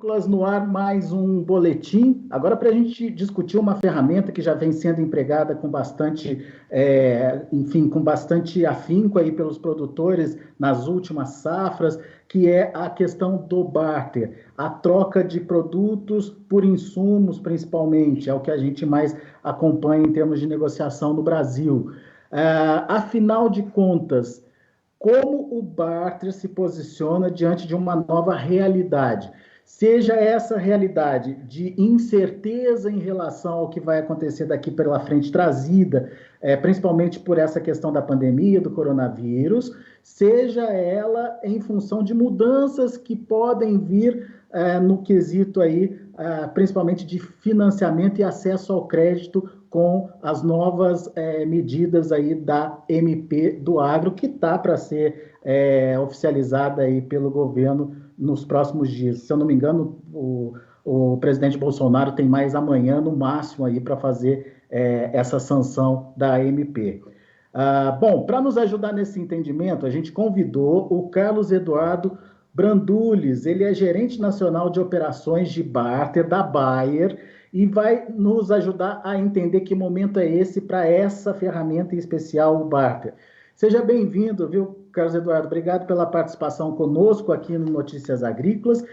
Agrícolas no ar, mais um boletim. Agora para a gente discutir uma ferramenta que já vem sendo empregada com bastante, com bastante afinco aí pelos produtores nas últimas safras, que é a questão do barter, a troca de produtos por insumos, principalmente, é o que a gente mais acompanha em termos de negociação no Brasil. Afinal de contas, como o barter se posiciona diante de uma nova realidade? Seja essa realidade de incerteza em relação ao que vai acontecer daqui pela frente, trazida principalmente por essa questão da pandemia, do coronavírus, seja ela em função de mudanças que podem vir no quesito aí, principalmente de financiamento e acesso ao crédito com as novas medidas aí da MP do Agro, que está para ser oficializada aí pelo governo nos próximos dias. Se eu não me engano, o presidente Bolsonaro tem mais amanhã, no máximo, aí para fazer essa sanção da MP. Bom, para nos ajudar nesse entendimento, a gente convidou o Carlos Eduardo Brandulis, ele é gerente nacional de operações de barter da Bayer, e vai nos ajudar a entender que momento é esse para essa ferramenta em especial, o barter. Seja bem-vindo, viu, Carlos Eduardo? Obrigado pela participação conosco aqui no Notícias Agrícolas.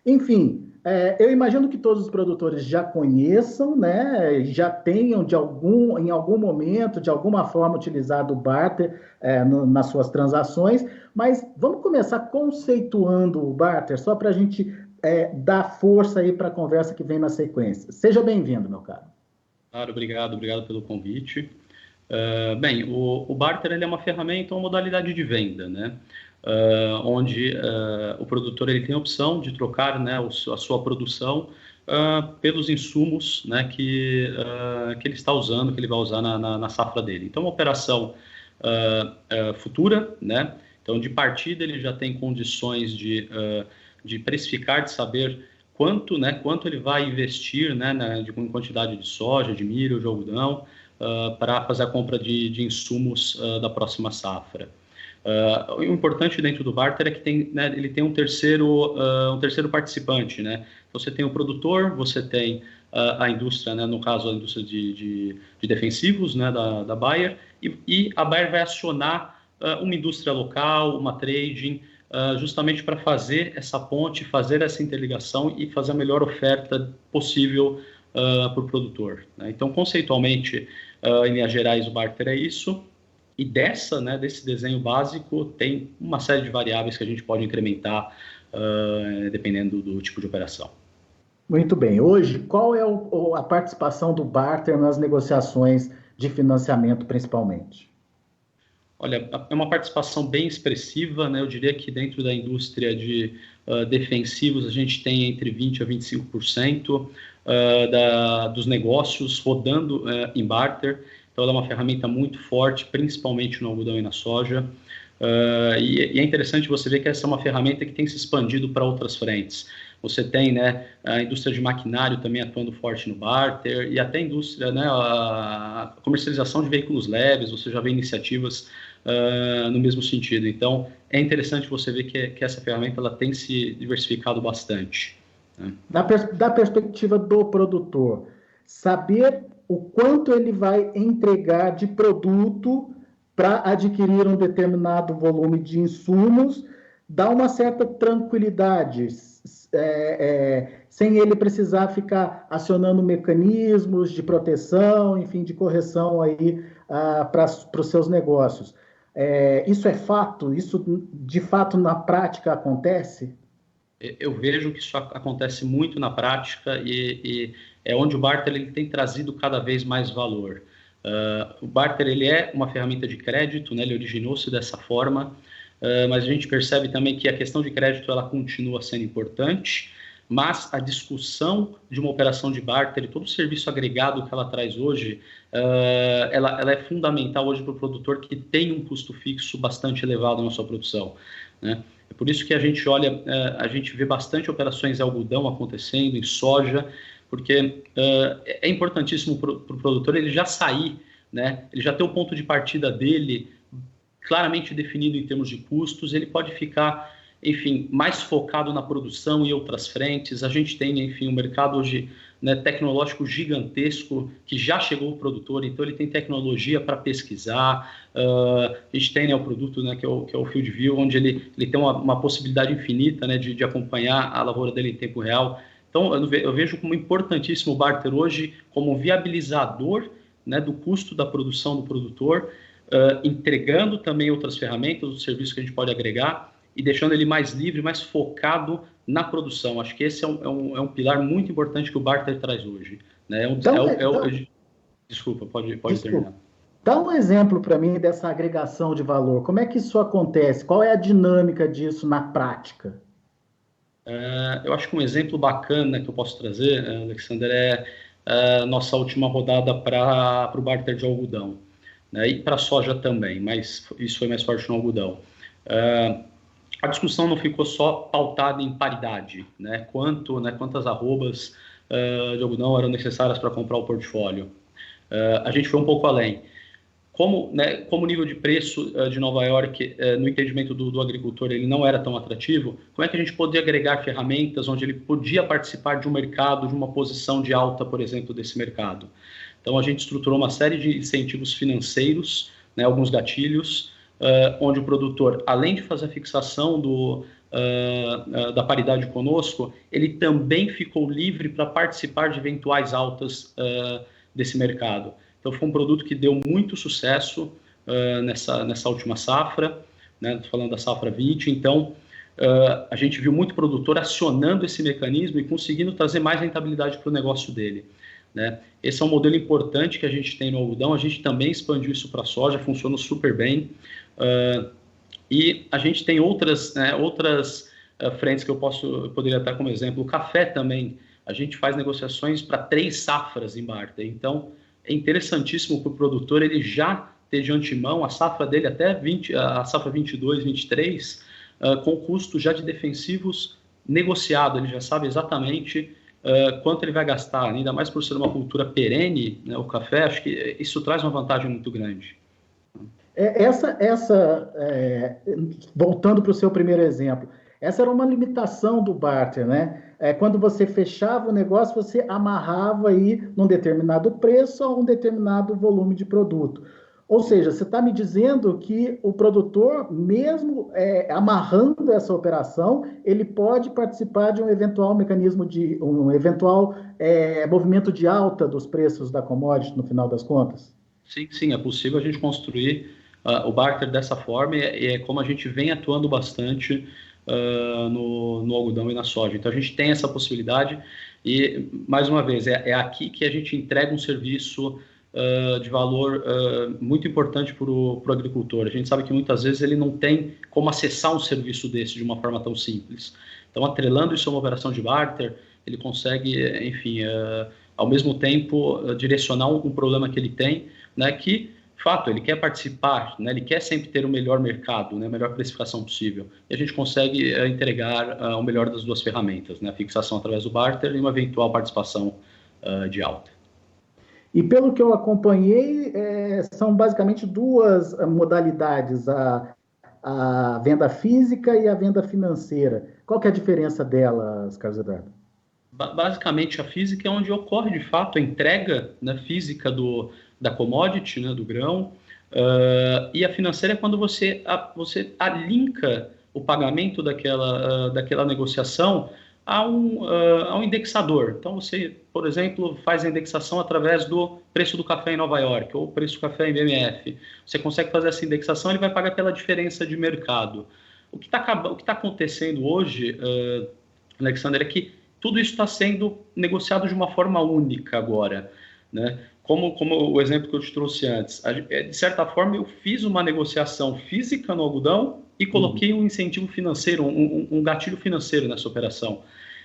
Enfim, eu imagino que todos os produtores já conheçam, né, já tenham em algum momento, de alguma forma, utilizado o barter nas suas transações, mas vamos começar conceituando o barter, só para a gente dar força aí para a conversa que vem na sequência. Seja bem-vindo, meu caro. Claro, obrigado pelo convite. Bem, o barter ele é uma ferramenta, uma modalidade de venda, né? Onde o produtor ele tem a opção de trocar, né, a sua produção pelos insumos, né, que ele está usando, que ele vai usar na safra dele. Então, uma operação futura, né? Então, de partida, ele já tem condições de precificar, de saber quanto ele vai investir, né, em quantidade de soja, de milho, de algodão, para fazer a compra de insumos da próxima safra. O importante dentro do barter é que ele tem um terceiro participante, né? Você tem o produtor, você tem a indústria, né, no caso a indústria de defensivos, né, da Bayer, e a Bayer vai acionar uma indústria local, uma trading, justamente para fazer essa ponte, fazer essa interligação e fazer a melhor oferta possível para o produtor, né? Então, conceitualmente, em linhas gerais, o barter é isso. E desse desenho básico, tem uma série de variáveis que a gente pode incrementar dependendo do tipo de operação. Muito bem. Hoje, qual é a participação do barter nas negociações de financiamento, principalmente? Olha, é uma participação bem expressiva, né? Eu diria que dentro da indústria de defensivos a gente tem entre 20% a 25% dos negócios rodando em barter. Então, ela é uma ferramenta muito forte, principalmente no algodão e na soja. E é interessante você ver que essa é uma ferramenta que tem se expandido para outras frentes. Você tem, né, a indústria de maquinário também atuando forte no barter, e até a indústria, né, a comercialização de veículos leves, você já vê iniciativas no mesmo sentido. Então, é interessante você ver que essa ferramenta ela tem se diversificado bastante, né? Da perspectiva do produtor, saber o quanto ele vai entregar de produto para adquirir um determinado volume de insumos, dá uma certa tranquilidade, sem ele precisar ficar acionando mecanismos de proteção, enfim, de correção aí para os seus negócios. Isso é fato? Isso, de fato, na prática acontece? Eu vejo que isso acontece muito na prática e é onde o barter ele tem trazido cada vez mais valor. O barter ele é uma ferramenta de crédito, né? Ele originou-se dessa forma, mas a gente percebe também que a questão de crédito ela continua sendo importante, mas a discussão de uma operação de barter e todo o serviço agregado que ela traz hoje, ela é fundamental hoje para o produtor que tem um custo fixo bastante elevado na sua produção, né? É por isso que a gente olha, a gente vê bastante operações em algodão acontecendo, em soja, porque é importantíssimo para o produtor ele já sair, né? Ele já ter o ponto de partida dele claramente definido em termos de custos, ele pode ficar enfim, mais focado na produção e outras frentes. A gente tem, enfim, um mercado hoje, né, tecnológico gigantesco que já chegou ao produtor, então ele tem tecnologia para pesquisar. A gente tem, né, o produto, né, que é o FieldView, onde ele tem uma possibilidade infinita, né, de acompanhar a lavoura dele em tempo real. Então, eu vejo como importantíssimo o barter hoje como viabilizador, né, do custo da produção do produtor, entregando também outras ferramentas, os serviços que a gente pode agregar e deixando ele mais livre, mais focado na produção. Acho que esse é um pilar muito importante que o barter traz hoje, né? Desculpa, pode terminar. Dá um exemplo para mim dessa agregação de valor. Como é que isso acontece? Qual é a dinâmica disso na prática? Eu acho que um exemplo bacana que eu posso trazer, Alexander, é a nossa última rodada para o barter de algodão, né? E para a soja também, mas isso foi mais forte no algodão. A discussão não ficou só pautada em paridade, né? Quantas arrobas de algodão eram necessárias para comprar o portfólio. A gente foi um pouco além. Como o nível de preço de Nova York, no entendimento do agricultor, ele não era tão atrativo, como é que a gente podia agregar ferramentas onde ele podia participar de um mercado, de uma posição de alta, por exemplo, desse mercado? Então, a gente estruturou uma série de incentivos financeiros, né, alguns gatilhos, onde o produtor, além de fazer a fixação da paridade conosco, ele também ficou livre para participar de eventuais altas desse mercado. Então, foi um produto que deu muito sucesso nessa última safra, né? Estou falando da safra 20. Então, a gente viu muito produtor acionando esse mecanismo e conseguindo trazer mais rentabilidade para o negócio dele, né? Esse é um modelo importante que a gente tem no algodão. A gente também expandiu isso para a soja, funcionou super bem. E a gente tem outras frentes que eu poderia dar como exemplo. O café também. A gente faz negociações para 3 safras em barter. Então, é interessantíssimo para o produtor ele já ter de antemão a safra dele até a safra 22, 23, com custo já de defensivos negociado. Ele já sabe exatamente quanto ele vai gastar, ainda mais por ser uma cultura perene, né, o café. Acho que isso traz uma vantagem muito grande. Voltando para o seu primeiro exemplo, essa era uma limitação do barter, né? Quando você fechava o negócio, você amarrava aí num determinado preço a um determinado volume de produto. Ou seja, você está me dizendo que o produtor, mesmo amarrando essa operação, ele pode participar de um eventual mecanismo um eventual movimento de alta dos preços da commodity no final das contas? Sim, é possível a gente construir o barter dessa forma e é como a gente vem atuando bastante no algodão e na soja. Então a gente tem essa possibilidade e, mais uma vez, é aqui que a gente entrega um serviço de valor muito importante para o agricultor. A gente sabe que muitas vezes ele não tem como acessar um serviço desse de uma forma tão simples. Então, atrelando isso a uma operação de barter, ele consegue, enfim, ao mesmo tempo direcionar um problema que ele tem, né, que fato, ele quer participar, né? Ele quer sempre ter o melhor mercado, né? A melhor precificação possível. E a gente consegue entregar o melhor das duas ferramentas, né? A fixação através do barter e uma eventual participação de alta. E pelo que eu acompanhei, são basicamente 2 modalidades, a venda física e a venda financeira. Qual que é a diferença delas, Carlos Eduardo? Basicamente, a física é onde ocorre, de fato, a entrega, né, física da commodity, né, do grão, e a financeira é quando você alinka o pagamento daquela negociação a um indexador. Então, você, por exemplo, faz a indexação através do preço do café em Nova York ou preço do café em BMF. Você consegue fazer essa indexação, ele vai pagar pela diferença de mercado. O que tá acontecendo hoje, Alexander, é que tudo isso está sendo negociado de uma forma única agora, né? Como o exemplo que eu te trouxe antes. De certa forma, eu fiz uma negociação física no algodão e coloquei um incentivo financeiro, um gatilho financeiro nessa operação.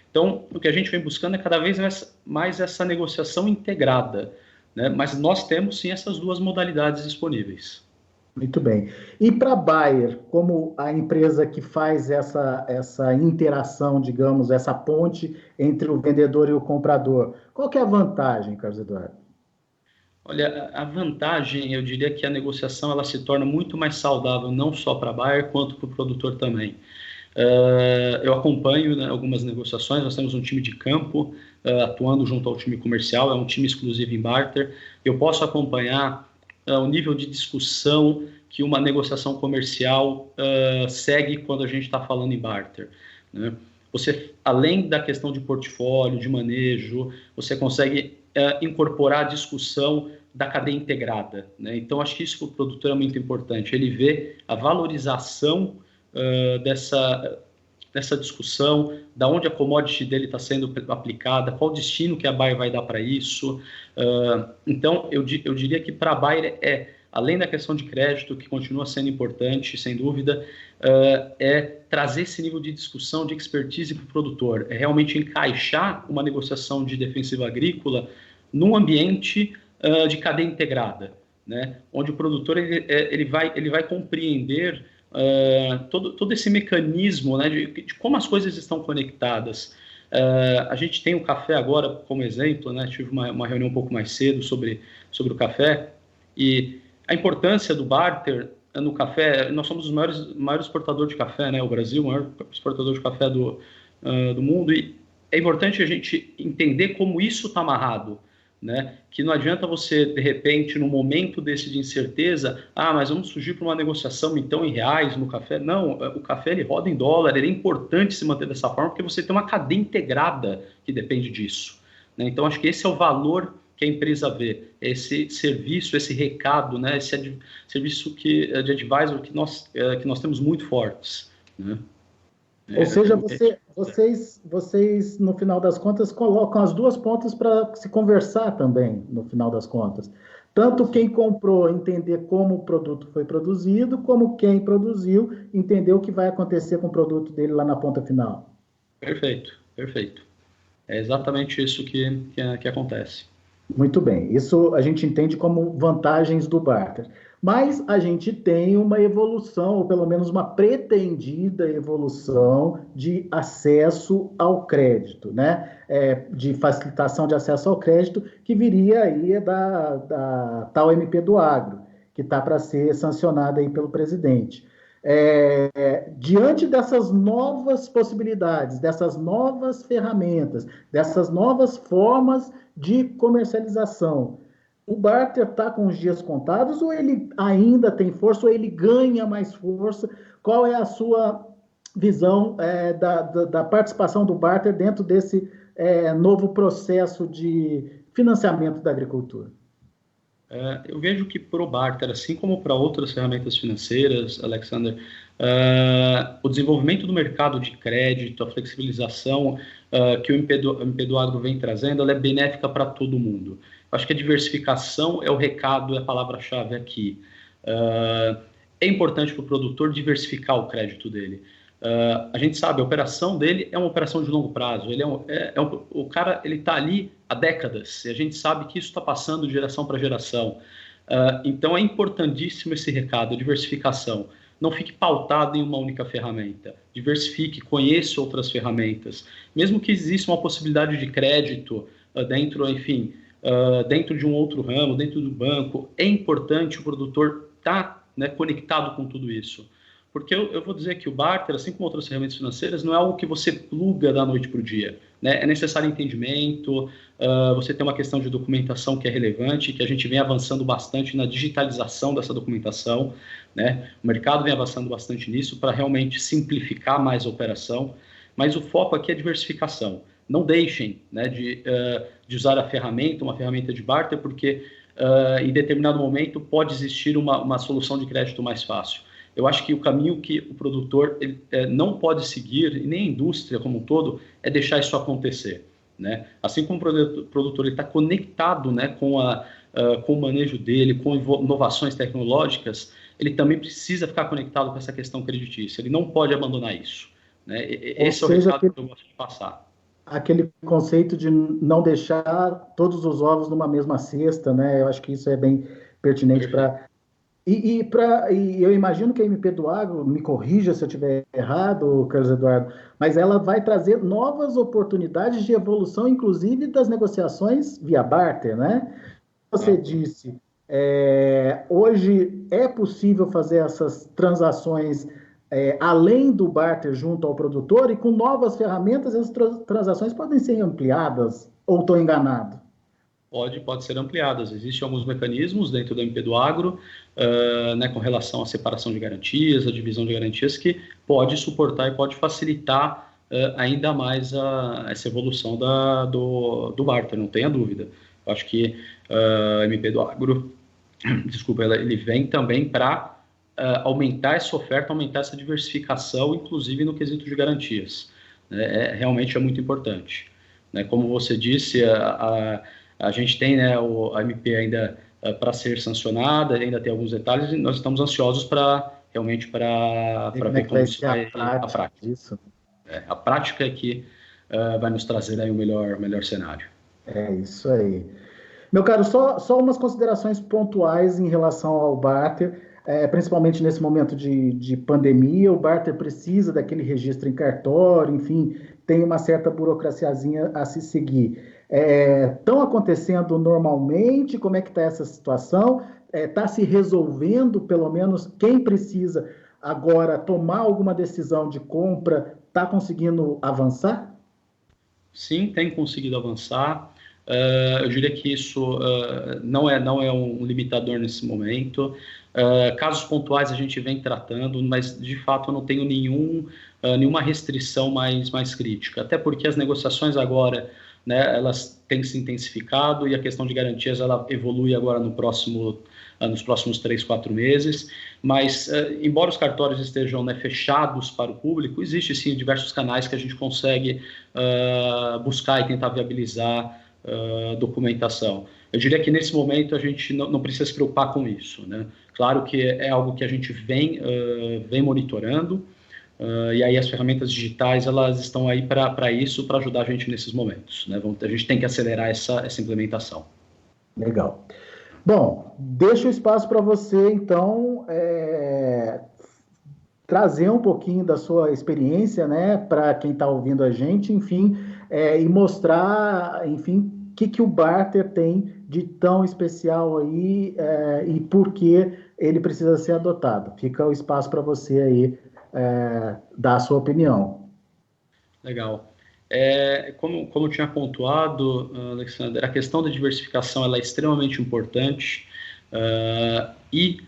Então, o que a gente vem buscando é cada vez mais essa negociação integrada, né? Mas nós temos, sim, essas 2 modalidades disponíveis. Muito bem. E para a Bayer, como a empresa que faz essa interação, digamos, essa ponte entre o vendedor e o comprador, qual que é a vantagem, Carlos Eduardo? Olha, a vantagem, eu diria que a negociação ela se torna muito mais saudável, não só para a Bayer, quanto para o produtor também. Eu acompanho, né, algumas negociações, nós temos um time de campo atuando junto ao time comercial, é um time exclusivo em barter. Eu posso acompanhar o nível de discussão que uma negociação comercial segue quando a gente está falando em barter, né? Você, além da questão de portfólio, de manejo, você consegue incorporar a discussão da cadeia integrada, né? Então, acho que isso para o produtor é muito importante. Ele vê a valorização dessa discussão, da onde a commodity dele está sendo aplicada, qual o destino que a Bayer vai dar para isso. Então, eu diria que para a Bayer além da questão de crédito, que continua sendo importante, sem dúvida, é trazer esse nível de discussão, de expertise para o produtor, é realmente encaixar uma negociação de defensiva agrícola num ambiente de cadeia integrada, né? Onde o produtor ele vai compreender todo esse mecanismo, né, de como as coisas estão conectadas. A gente tem o café agora como exemplo, né? Tive uma reunião um pouco mais cedo sobre o café, e a importância do barter no café. Nós somos os maiores exportadores de café, né? O Brasil, o maior exportador de café do mundo, e é importante a gente entender como isso está amarrado, né? Que não adianta você, de repente, no momento desse de incerteza, mas vamos fugir para uma negociação então em reais no café. Não, o café ele roda em dólar, ele é importante se manter dessa forma, porque você tem uma cadeia integrada que depende disso, né? Então, acho que esse é o valor que a empresa vê, esse serviço, esse recado, né? Esse serviço de advisor que nós temos muito fortes, né? Ou seja, vocês, no final das contas, colocam as duas pontas para se conversar também, no final das contas. Tanto quem comprou entender como o produto foi produzido, como quem produziu entender o que vai acontecer com o produto dele lá na ponta final. Perfeito, perfeito. É exatamente isso que acontece. Muito bem, isso a gente entende como vantagens do barter. Mas a gente tem uma evolução, ou pelo menos uma pretendida evolução de acesso ao crédito, né? De facilitação de acesso ao crédito, que viria aí da tal MP do Agro, que está para ser sancionada aí pelo presidente. Diante dessas novas possibilidades, dessas novas ferramentas, dessas novas formas de comercialização, o barter está com os dias contados, ou ele ainda tem força, ou ele ganha mais força? Qual é a sua visão da participação do barter dentro desse novo processo de financiamento da agricultura? Eu vejo que para o barter, assim como para outras ferramentas financeiras, Alexander, o desenvolvimento do mercado de crédito, a flexibilização que o MP do Agro vem trazendo, ela é benéfica para todo mundo. Acho que a diversificação é o recado, é a palavra-chave aqui. É importante para o produtor diversificar o crédito dele. A gente sabe, a operação dele é uma operação de longo prazo. O cara ele está ali há décadas, e a gente sabe que isso está passando de geração para geração. Então é importantíssimo esse recado, a diversificação. Não fique pautado em uma única ferramenta. Diversifique, conheça outras ferramentas. Mesmo que exista uma possibilidade de crédito dentro de um outro ramo, dentro do banco, é importante o produtor estar conectado com tudo isso. Porque eu vou dizer que o barter, assim como outras ferramentas financeiras, não é algo que você pluga da noite para o dia, né? É necessário entendimento, você tem uma questão de documentação que é relevante, que a gente vem avançando bastante na digitalização dessa documentação, né? O mercado vem avançando bastante nisso para realmente simplificar mais a operação, mas o foco aqui é diversificação. Não deixem, né, de usar uma ferramenta de barter, porque em determinado momento pode existir uma solução de crédito mais fácil. Eu acho que o caminho que o produtor não pode seguir, e nem a indústria como um todo, é deixar isso acontecer, né? Assim como o produtor está conectado, né, com o manejo dele, com inovações tecnológicas, ele também precisa ficar conectado com essa questão creditícia. Ele não pode abandonar isso, né? Esse é o recado que eu gosto de passar. Aquele conceito de não deixar todos os ovos numa mesma cesta, né? Eu acho que isso é bem pertinente para... E eu imagino que a MP do Agro, me corrija se eu estiver errado, Carlos Eduardo, mas ela vai trazer novas oportunidades de evolução, inclusive das negociações via barter, né? Você disse, hoje é possível fazer essas transações além do barter junto ao produtor, e com novas ferramentas as transações podem ser ampliadas, ou estou enganado? Pode ser ampliadas. Existem alguns mecanismos dentro do MP do Agro, né, com relação à separação de garantias, a divisão de garantias, que pode suportar e pode facilitar ainda mais essa evolução do barter, não tenha dúvida. Eu acho que o MP do Agro, desculpa, ele vem também para aumentar essa oferta, aumentar essa diversificação, inclusive no quesito de garantias. Realmente é muito importante. Né? Como você disse, a gente tem, né, a MP ainda para ser sancionada, ainda tem alguns detalhes, e nós estamos ansiosos realmente para ver como isso vai a prática. Isso. A prática é que vai nos trazer aí o melhor cenário. É isso aí. Meu caro, só umas considerações pontuais em relação ao barter, principalmente nesse momento de pandemia. O barter precisa daquele registro em cartório, enfim, tem uma certa burocraciazinha a se seguir. Estão acontecendo normalmente? Como é que está essa situação? Está se resolvendo, pelo menos quem precisa agora tomar alguma decisão de compra, está conseguindo avançar? Sim, tem conseguido avançar. Eu diria que isso não é um limitador nesse momento. Casos pontuais a gente vem tratando, mas de fato eu não tenho nenhuma restrição mais crítica. Até porque as negociações agora, né, elas têm se intensificado e a questão de garantias ela evolui agora nos próximos 3, 4 meses. Mas, embora os cartórios estejam, né, fechados para o público, existe sim diversos canais que a gente consegue buscar e tentar viabilizar documentação. Eu diria que nesse momento a gente não precisa se preocupar com isso, né? Claro que é algo que a gente vem monitorando, e aí as ferramentas digitais elas estão aí para isso, para ajudar a gente nesses momentos, né? A gente tem que acelerar essa implementação. Legal. Bom, deixo o espaço para você, então, trazer um pouquinho da sua experiência, né, para quem está ouvindo a gente, enfim, e mostrar, enfim, o que o barter tem de tão especial aí e por que ele precisa ser adotado. Fica o espaço para você aí dar a sua opinião. Legal. Como eu tinha pontuado, Alexander, a questão da diversificação ela é extremamente importante e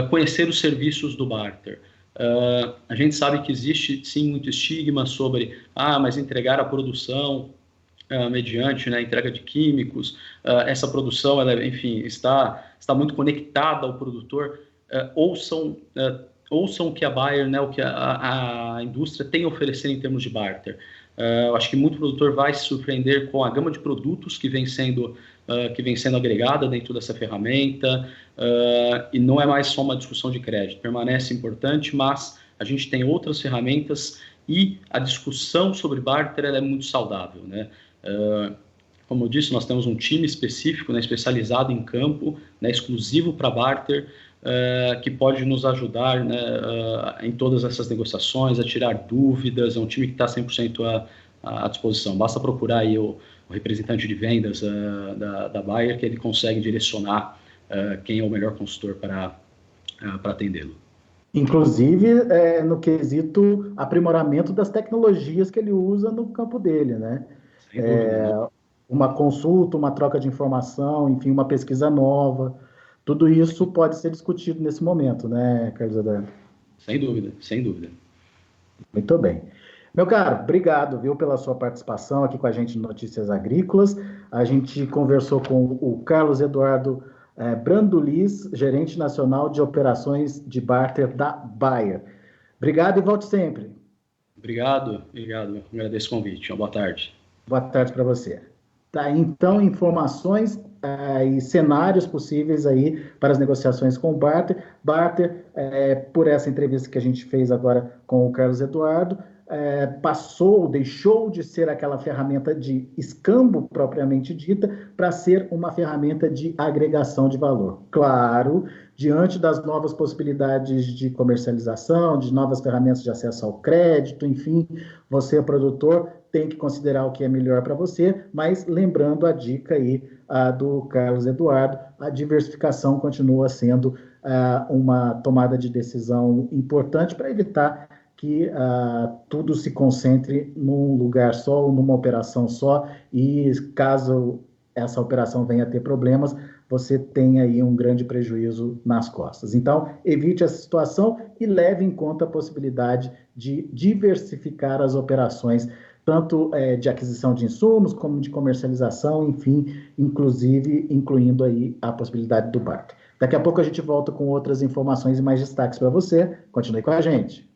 conhecer os serviços do barter. A gente sabe que existe sim muito estigma sobre mas entregar a produção mediante, né, entrega de químicos, essa produção ela, enfim, está muito conectada ao produtor. Ouçam o que a Bayer, né, o que a indústria tem a oferecer em termos de barter. Eu acho que muito produtor vai se surpreender com a gama de produtos que vem sendo agregada dentro dessa ferramenta, e não é mais só uma discussão de crédito, permanece importante, mas a gente tem outras ferramentas e a discussão sobre barter ela é muito saudável, né? Como eu disse, nós temos um time específico, né, especializado em campo, né, exclusivo para barter, que pode nos ajudar, né, em todas essas negociações, a tirar dúvidas. É um time que está 100% à disposição. Basta procurar aí o representante de vendas da Bayer, que ele consegue direcionar quem é o melhor consultor para atendê-lo. Inclusive, no quesito aprimoramento das tecnologias que ele usa no campo dele, né? Sem dúvida. Uma consulta, uma troca de informação, enfim, uma pesquisa nova. Tudo isso pode ser discutido nesse momento, né, Carlos Eduardo? Sem dúvida, sem dúvida. Muito bem. Meu caro, obrigado, viu, pela sua participação aqui com a gente no Notícias Agrícolas. A gente conversou com o Carlos Eduardo Brandulis, gerente nacional de operações de barter da Bayer. Obrigado e volte sempre. Obrigado. Agradeço o convite. Boa tarde. Boa tarde para você. Tá, então, informações e cenários possíveis aí para as negociações com o barter. Barter, por essa entrevista que a gente fez agora com o Carlos Eduardo, deixou de ser aquela ferramenta de escambo propriamente dita para ser uma ferramenta de agregação de valor. Claro, diante das novas possibilidades de comercialização, de novas ferramentas de acesso ao crédito, enfim, você, produtor, tem que considerar o que é melhor para você, mas lembrando a dica aí do Carlos Eduardo, a diversificação continua sendo uma tomada de decisão importante para evitar que tudo se concentre num lugar só ou numa operação só, e caso essa operação venha a ter problemas, você tem aí um grande prejuízo nas costas. Então, evite essa situação e leve em conta a possibilidade de diversificar as operações, tanto de aquisição de insumos, como de comercialização, enfim, inclusive incluindo aí a possibilidade do barter. Daqui a pouco a gente volta com outras informações e mais destaques para você. Continue com a gente.